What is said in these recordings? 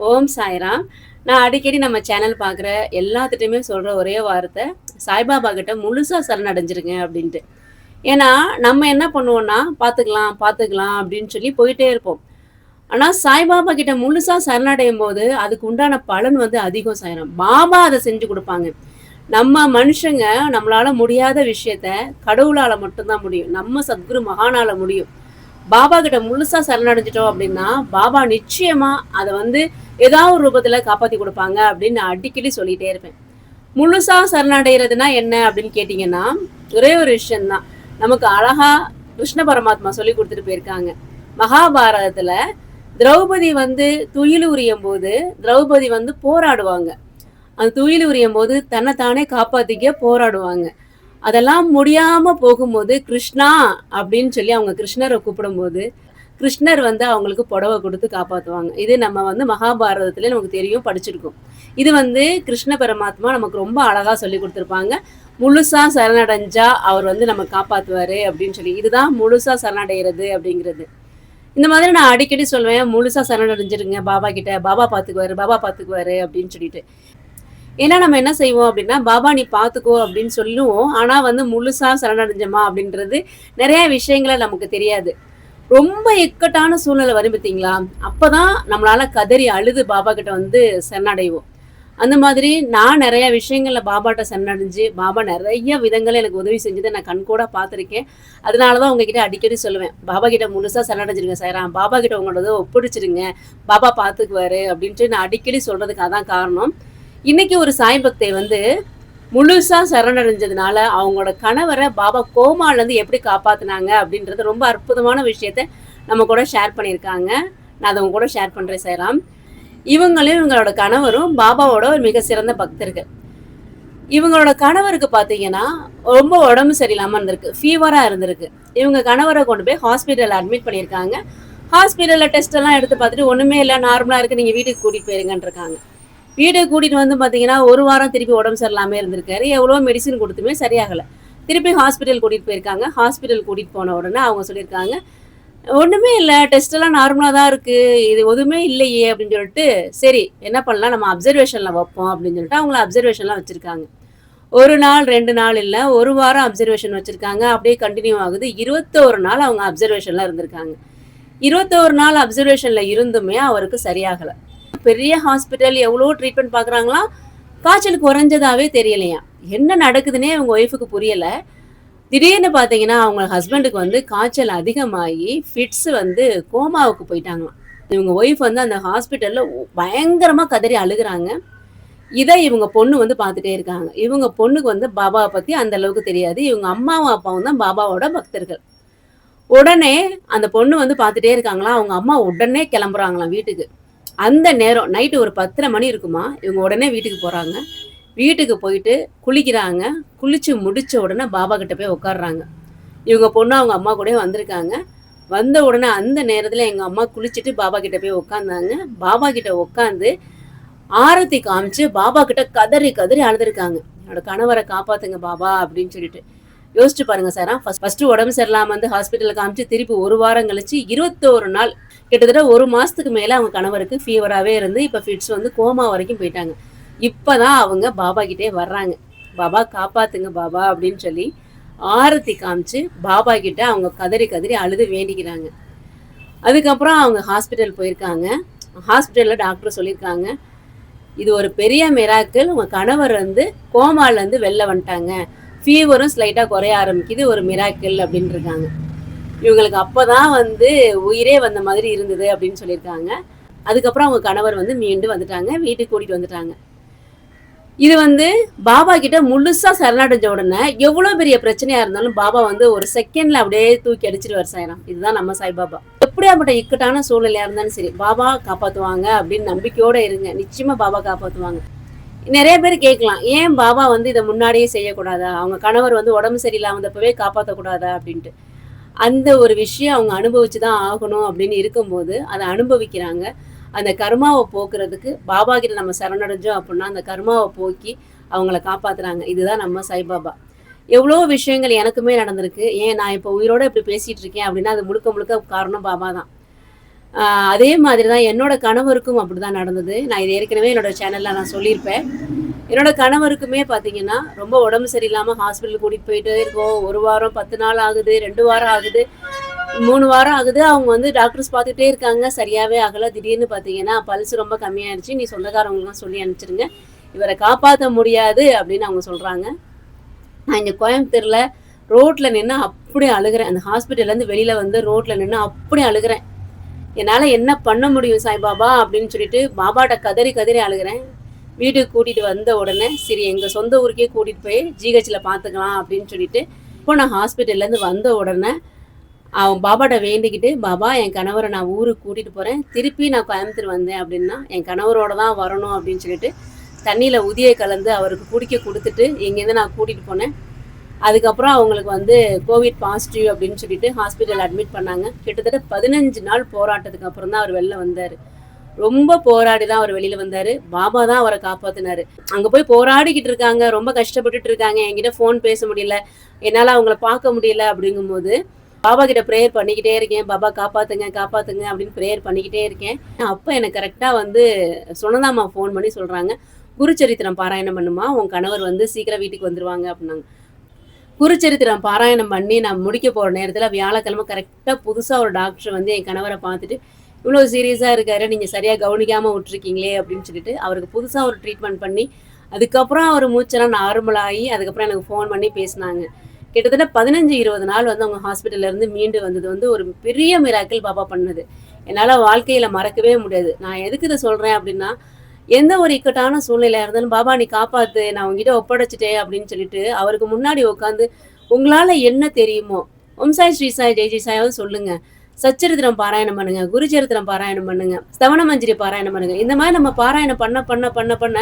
ஓம் சாய்ராம். நான் அடிக்கடி நம்ம சேனல் பார்க்குற எல்லாத்துட்டயுமே சொல்ற ஒரே வார்த்தை, சாய்பாபா கிட்ட முழுசா சரணடைஞ்சிருங்க அப்படின்ட்டு. ஏன்னா, நம்ம என்ன பண்ணுவோம்னா, பார்த்துக்கலாம், பார்த்துக்கலாம் அப்படின்னு சொல்லி போயிட்டே இருப்போம். ஆனா, சாய்பாபா கிட்ட முழுசா சரணடையும்போது, அதுக்கு உண்டான பலன் வந்து அதிகம் சாய்ராம். பாபா அத செஞ்சு குடுப்பாங்க. நம்ம மனுஷங்க நம்மளால முடியாத விஷயத்த கடவுளால மட்டும் தான் முடியும். நம்ம சத்குரு மகானால முடியும். பாபா கிட்ட முழுசா சரணடைஞ்சிட்டோம் அப்படின்னா, பாபா நிச்சயமா அத வந்து ஏதாவது ஒரு ரூபத்துல காப்பாத்தி குடுப்பாங்க அப்படின்னு நான் அடிக்கடி சொல்லிட்டே இருப்பேன். முழுசா சரணடைறதுன்னா என்ன அப்படின்னு கேட்டீங்கன்னா, ஒரே ஒரு விஷயம் தான். நமக்கு அழகா கிருஷ்ண பரமாத்மா சொல்லிக் குடுத்துட்டு போயிருக்காங்க. மகாபாரதத்துல திரௌபதி வந்து துயில் உரியும்போது, திரௌபதி வந்து போராடுவாங்க. அந்த துயில் உரியும்போது தன்னைத்தானே காப்பாத்திக்க போராடுவாங்க. அதெல்லாம் முடியாம போகும்போது, கிருஷ்ணா அப்படின்னு சொல்லி அவங்க கிருஷ்ணர கூப்பிடும்போது, கிருஷ்ணர் வந்து அவங்களுக்கு புடவ குடுத்து காப்பாத்துவாங்க. இது நம்ம வந்து மகாபாரதத்திலே நமக்கு தெரியும், படிச்சிருக்கோம். இது வந்து கிருஷ்ண பரமாத்மா நமக்கு ரொம்ப அழகா சொல்லிக் குடுத்துருப்பாங்க. முழுசா சரணடைஞ்சா அவர் வந்து நம்ம காப்பாத்துவாரு அப்படின்னு சொல்லி. இதுதான் முழுசா சரணடைறது அப்படிங்கிறது. இந்த மாதிரி நான் அடிக்கடி சொல்வேன், முழுசா சரணடைஞ்சிருங்க பாபா கிட்ட. பாபா பாத்துக்குவாரு, பாபா பாத்துக்குவாரு அப்படின்னு சொல்லிட்டு. ஏன்னா நம்ம என்ன செய்வோம் அப்படின்னா, "பாபா நீ பார்த்துக்கோ" அப்படின்னு சொல்லுவோம். ஆனா வந்து முழுசா சரணடைஞ்சோமா அப்படின்றது நெறைய விஷயங்கள நமக்கு தெரியாது. ரொம்ப இக்கட்டான சூழ்நிலை வரும் பார்த்தீங்களா? அப்பதான் நம்மளால கதறி அழுது பாபா கிட்ட வந்து சரணடைவோம். அந்த மாதிரி நான் நெறைய விஷயங்கள்ல பாபாட்ட சரணடைஞ்சு, பாபா நெறைய விதங்கள்ல எனக்கு உதவி செஞ்சத நான் கண்கூடா பார்த்துருக்கேன். அதனால தான் உங்ககிட்ட அடிக்கடி சொல்லுவேன். "பாபா கிட்ட முழுசா சரணடைஞ்சிருங்க சாய்ராம். பாபா கிட்ட உங்களோடத ஒப்படைச்சிருங்க. பாபா பார்த்துக்குவாரு" அப்படின்ட்டு நான் அடிக்கடி சொல்றதுக்கு அதான் காரணம். இன்னைக்கு ஒரு சாய் பக்தை வந்து முழுசா சரணடைஞ்சதுனால அவங்களோட கணவரை பாபா கோமாலேருந்து எப்படி காப்பாத்துனாங்க அப்படின்றது ரொம்ப அற்புதமான விஷயத்த நம்ம கூட ஷேர் பண்ணியிருக்காங்க. நான் அதை உங்க கூட ஷேர் பண்றேன் சாய்ராம். இவங்களும் இவங்களோட கணவரும் பாபாவோட ஒரு மிக சிறந்த பக்தர்கள். இவங்களோட கணவருக்கு பார்த்தீங்கன்னா ரொம்ப உடம்பு சரியில்லாம இருந்திருக்கு, ஃபீவரா இருந்திருக்கு. இவங்க கணவரை கொண்டு போய் ஹாஸ்பிட்டல் அட்மிட் பண்ணியிருக்காங்க. ஹாஸ்பிட்டல்ல டெஸ்ட் எல்லாம் எடுத்து பார்த்துட்டு ஒண்ணுமே இல்லை, நார்மலா இருக்கு, நீங்க வீட்டுக்கு கூட்டிட்டு போயிருங்கன்னு இருக்காங்க. வீட்டுக்கு கூட்டிட்டு வந்து பார்த்தீங்கன்னா, 1 வாரம் திருப்பி உடம்பு சரியில்லாம இருந்திருக்காரு. எவ்வளோ மெடிசின் குடுத்துமே சரியாகல. திருப்பி ஹாஸ்பிட்டல் கூட்டிட்டு போயிருக்காங்க. ஹாஸ்பிட்டல் கூட்டிட்டு போன உடனே அவங்க சொல்லியிருக்காங்க, "ஒண்ணுமே இல்ல. டெஸ்ட் எல்லாம் நார்மலா தான் இருக்கு. இது எதுவுமே இல்லையே" அப்படின்னு சொல்லிட்டு, சரி என்ன பண்ணலாம், நம்ம அப்சர்வேஷன்ல வைப்போம் அப்படின்னு சொல்லிட்டு அவங்கள அப்சர்வேஷன்ல வச்சிருக்காங்க. 1 நாள், 2 நாள் இல்ல, 1 வாரம் அப்சர்வேஷன் வச்சிருக்காங்க. அப்படியே கன்டின்யூ ஆகுது. 21 நாள் அவங்க அப்சர்வேஷன்ல இருந்திருக்காங்க. 21 நாள் அப்சர்வேஷன்ல இருந்துமே அவருக்கு சரியாகல. பெரிய ஹாஸ்பிட்டல் எவ்வளோ ட்ரீட்மெண்ட் பார்க்குறாங்களாம். காய்ச்சல் குறைஞ்சதாவே தெரியலையாம். என்ன நடக்குதுன்னே அவங்க ஒய்ஃபுக்கு புரியல. திடீர்னு பார்த்தீங்கன்னா, அவங்க ஹஸ்பண்டுக்கு வந்து காய்ச்சல் அதிகமாகி ஃபிட்ஸ் வந்து கோமாவுக்கு போயிட்டாங்களாம். இவங்க ஒய்ஃப் வந்து அந்த ஹாஸ்பிட்டல்ல பயங்கரமா கதறி அழுகுறாங்க. இத இவங்க பொண்ணு வந்து பார்த்துட்டே இருக்காங்க. இவங்க பொண்ணுக்கு வந்து பாபாவ பத்தி அந்த அளவுக்கு தெரியாது. இவங்க அம்மாவும், அப்பாவும் தான் பாபாவோட பக்தர்கள். உடனே அந்த பொண்ணு வந்து பார்த்துட்டே இருக்காங்களாம். அவங்க அம்மா உடனே கிளம்புறாங்களாம் வீட்டுக்கு. அந்த நேரம் நைட்டு ஒரு 10:30 மணி இருக்குமா, இவங்க உடனே வீட்டுக்கு போறாங்க. வீட்டுக்கு போயிட்டு குளிக்கிறாங்க. குளிச்சு முடிச்ச உடனே பாபா கிட்ட போய் உட்கார்றாங்க. இவங்க பொண்ணு அவங்க அம்மா கூடயும் வந்திருக்காங்க. வந்த உடனே அந்த நேரத்துல எங்க அம்மா குளிச்சுட்டு பாபா கிட்ட போய் உட்கார்ந்தாங்க. பாபா கிட்ட உட்கார்ந்து ஆரத்தி காமிச்சு பாபா கிட்ட கதறி கதறி அழுதுருக்காங்க. "என்னோட கணவர காப்பாத்துங்க பாபா" அப்படின்னு சொல்லிட்டு. யோசிச்சு பாருங்க சார். ஃபர்ஸ்ட் உடம்பு சரியில்லாம வந்து ஹாஸ்பிட்டல்ல காமிச்சு திருப்பி 1 வாரம் கழிச்சு 21 நாள் கிட்டத்தட்ட 1 மாசத்துக்கு மேல அவங்க கணவருக்கு ஃபீவராவே இருந்து இப்ப ஃபிட்ஸ் வந்து கோமா வரைக்கும் போயிட்டாங்க. இப்பதான் அவங்க பாபா கிட்டே வர்றாங்க. "பாபா காப்பாத்துங்க பாபா" அப்படின்னு சொல்லி ஆரத்தி காமிச்சு பாபா கிட்ட அவங்க கதறி கதறி அழுது வேண்டிக்கிறாங்க. அதுக்கப்புறம் அவங்க ஹாஸ்பிட்டல் போயிருக்காங்க. ஹாஸ்பிட்டல்ல டாக்டர் சொல்லியிருக்காங்க, "இது ஒரு பெரிய மிராக்கிள். உங்க கணவர் வந்து கோமால இருந்து வெளில வந்துட்டாங்க. ஃபீவரும் ஸ்லைட்டா குறைய ஆரம்பிக்குது. ஒரு மிராக்கிள்" அப்படின்னு இருக்காங்க. இவங்களுக்கு அப்பதான் வந்து உயிரே வந்த மாதிரி இருந்தது அப்படின்னு சொல்லியிருக்காங்க. அதுக்கப்புறம் அவங்க கணவர் வந்து மீண்டு வந்துட்டாங்க. வீட்டுக்கு கூட்டிட்டு வந்துட்டாங்க. இது வந்து பாபா கிட்ட முழுசா சரணடைஞ்ச உடனே எவ்வளோ பெரிய பிரச்சனையா இருந்தாலும் பாபா வந்து ஒரு செகண்ட்ல அப்படியே தூக்கி அடிச்சிருவார் சாய்ராம். இதுதான் நம்ம சாய்பாபா. எப்படியாப்பட்ட இக்கட்டான சூழ்நிலையா இருந்தாலும் சரி, பாபா காப்பாத்துவாங்க அப்படின்னு நம்பிக்கையோட இருங்க. நிச்சயமா பாபா காப்பாத்துவாங்க. நெறைய பேர் கேட்கலாம், "ஏன் பாபா வந்து இத முன்னாடியே செய்யக்கூடாதா? அவங்க கணவர் வந்து உடம்பு சரியில்லாம வந்தப்பவே காப்பாத்தக்கூடாதா?" அப்படின்ட்டு. அந்த ஒரு விஷயம் அவங்க அனுபவிச்சு தான் ஆகணும் அப்படின்னு இருக்கும்போது, அத அனுபவிக்கிறாங்க. அந்த கர்மாவ போக்குறதுக்கு பாபா கிட்ட நம்ம சரணடைஞ்சோம் அப்படின்னா, அந்த கர்மாவ போக்கி அவங்கள காப்பாத்துறாங்க. இதுதான் நம்ம சாய்பாபா. எவ்வளோ விஷயங்கள் எனக்குமே நடந்திருக்கு. ஏன் நான் இப்போ உயிரோட இப்படி பேசிட்டு இருக்கேன் அப்படின்னா, அது முழுக்க முழுக்க காரணம் பாபா தான். ஆ அதே மாதிரி தான் என்னோட கணவருக்கும் அப்படிதான் நடந்தது. நான் இது ஏற்கனவே என்னோட சேனல்ல நான் சொல்லியிருப்பேன். என்னோட கணவருக்குமே பார்த்தீங்கன்னா, ரொம்ப உடம்பு சரியில்லாம ஹாஸ்பிட்டல் கூட்டிட்டு போயிட்டே இருக்கோம். 1 வாரம், 10 நாள் ஆகுது, 2 வாரம் ஆகுது, 3 வாரம் ஆகுது. அவங்க வந்து டாக்டர்ஸ் பார்த்துட்டே இருக்காங்க. சரியாவே ஆகல. திடீர்னு பார்த்தீங்கன்னா, பல்ஸ் ரொம்ப கம்மியாயிருச்சு. நீ சொந்தக்காரவங்களுக்குலாம் சொல்லி அனுப்பிச்சுருங்க. இவர காப்பாத்த முடியாது அப்படின்னு அவங்க சொல்றாங்க. நான் இங்க கோயம்புத்தூர்ல ரோட்ல நின்னு அப்படியே அழுகுறேன். அந்த ஹாஸ்பிட்டல்லேருந்து வெளியில வந்து ரோட்ல நின்னு அப்படியே அழுகுறேன். என்னால என்ன பண்ண முடியும் சாய்பாபா அப்படின்னு சொல்லிட்டு பாபாட்ட கதறி கதறி அழுகுறேன். வீட்டுக்கு கூட்டிட்டு வந்த உடனே, சரி எங்க சொந்த ஊருக்கே கூட்டிட்டு போய் ஜிஹெச்ல பார்த்துக்கலாம் அப்படின்னு சொல்லிட்டு, இப்போ நான் ஹாஸ்பிட்டல்லேருந்து வந்த உடனே, அவன் பாபாட்ட வேண்டிக்கிட்டு, பாபா என் கணவர நான் ஊருக்கு கூட்டிட்டு போறேன். திருப்பி நான் கோயம்புத்தூர் வந்தேன் அப்படின்னா, என் கணவரோட தான் வரணும் அப்படின்னு சொல்லிட்டு, தண்ணீல உதிய கலந்து அவருக்கு குடிக்க குடுத்துட்டு, இங்கேருந்து நான் கூட்டிட்டு போனேன். அதுக்கப்புறம் அவங்களுக்கு வந்து கோவிட் பாசிட்டிவ் அப்படின்னு சொல்லிட்டு ஹாஸ்பிட்டல் அட்மிட் பண்ணாங்க. கிட்டத்தட்ட 15 நாள் போராட்டத்துக்கு அப்புறம் தான் அவர் வெளில வந்தாரு. ரொம்ப போராடி தான் அவர் வெளியில வந்தாரு. பாபா தான் அவர காப்பாத்துனாரு. அங்க போய் போராடிக்கிட்டு இருக்காங்க. ரொம்ப கஷ்டப்பட்டுட்டு இருக்காங்க. என்கிட்ட ஃபோன் பேச முடியல. என்னால அவங்கள பார்க்க முடியல அப்படிங்கும்போது, பாபா கிட்ட பிரேயர் பண்ணிக்கிட்டே இருக்கேன். பாபா காப்பாத்துங்க, காப்பாத்துங்க அப்படின்னு பிரேயர் பண்ணிக்கிட்டே இருக்கேன். அப்ப எனக்கு கரெக்ட்டா வந்து சுனந்தாம்மா ஃபோன் பண்ணி சொல்றாங்க, "குருச்சரித்திரம் பாராயணம் பண்ணுமா, உன் கணவர் வந்து சீக்கிரம் வீட்டுக்கு வந்துருவாங்க" அப்படின்னாங்க. குருச்சரித்திரம் பாராயணம் பண்ணி நான் முடிக்க போற நேரத்துல வியாழக்கிழமை கரெக்ட்டா புதுசா ஒரு டாக்டர் வந்து என் கணவர பார்த்துட்டு, "இவ்ளோ சீரியஸா இருக்காரு. நீங்க சரியா கவனிக்காம விட்டுருக்கீங்களே" அப்படின்னு சொல்லிட்டு, அவருக்கு புதுசா ஒரு ட்ரீட்மெண்ட் பண்ணி, அதுக்கப்புறம் அவர் மூச்செல்லாம் நார்மல் ஆயி, அதுக்கப்புறம் எனக்கு ஃபோன் பண்ணி பேசுனாங்க. கிட்டத்தட்ட 15, 20 நாள் வந்து அவங்க ஹாஸ்பிட்டல்ல இருந்து மீண்டு வந்தது வந்து ஒரு பெரிய மிராக்கிள் பாபா பண்ணது. என்னால வாழ்க்கையில மறக்கவே முடியாது. நான் எதுக்கு இத சொல்றேன் அப்படின்னா, எந்த ஒரு இக்கட்டான சூழ்நிலையா இருந்தாலும், "பாபா நீ காப்பாத்து. நான் உன்கிட்ட ஒப்படைச்சுட்டேன்" அப்படின்னு சொல்லிட்டு, அவருக்கு முன்னாடி உட்காந்து, "உங்களால என்ன தெரியுமோ, ஓம் சாய், ஸ்ரீ சாய், ஜெய் ஜெய் சாயாவது சொல்லுங்க. சச்சரித்திரம் பாராயணம் பண்ணுங்க. குருச்சரித்திரம் பாராயணம் பண்ணுங்க. ஸ்தவன மஞ்சரி பாராயணம் பண்ணுங்க." இந்த மாரி நம்ம பாராயணம் பண்ண பண்ண பண்ண பண்ண,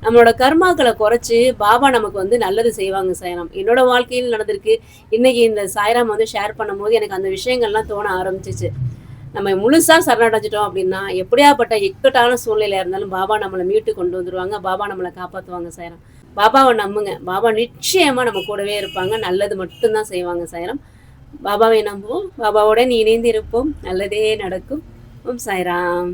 நம்மளோட கர்மாக்கள குறைச்சு, பாபா நமக்கு வந்து நல்லது செய்வாங்க சாய்ராம். என்னோட வாழ்க்கையில் நடந்திருக்கு. இன்னைக்கு இந்த சாய்ராம் வந்து ஷேர் பண்ணும்போது, எனக்கு அந்த விஷயங்கள்லாம் தோண ஆரம்பிச்சுச்சு. நம்ம முழுசா சரணடைஞ்சிட்டோம் அப்படின்னா, எப்படியாப்பட்ட இக்கட்டான சூழ்நிலையா இருந்தாலும் பாபா நம்மள மீட்டு கொண்டு வந்துருவாங்க. பாபா நம்மள காப்பாத்துவாங்க சாய்ராம். பாபாவ நம்புங்க. பாபா நிச்சயமா நம்ம கூடவே இருப்பாங்க. நல்லது மட்டும் தான் செய்வாங்க சாய்ராம். பாபாவை நம்புவோம். பாபாவுடன் இணைந்து இருப்போம். நல்லதே நடக்கும். ஓம் சாய்ராம்.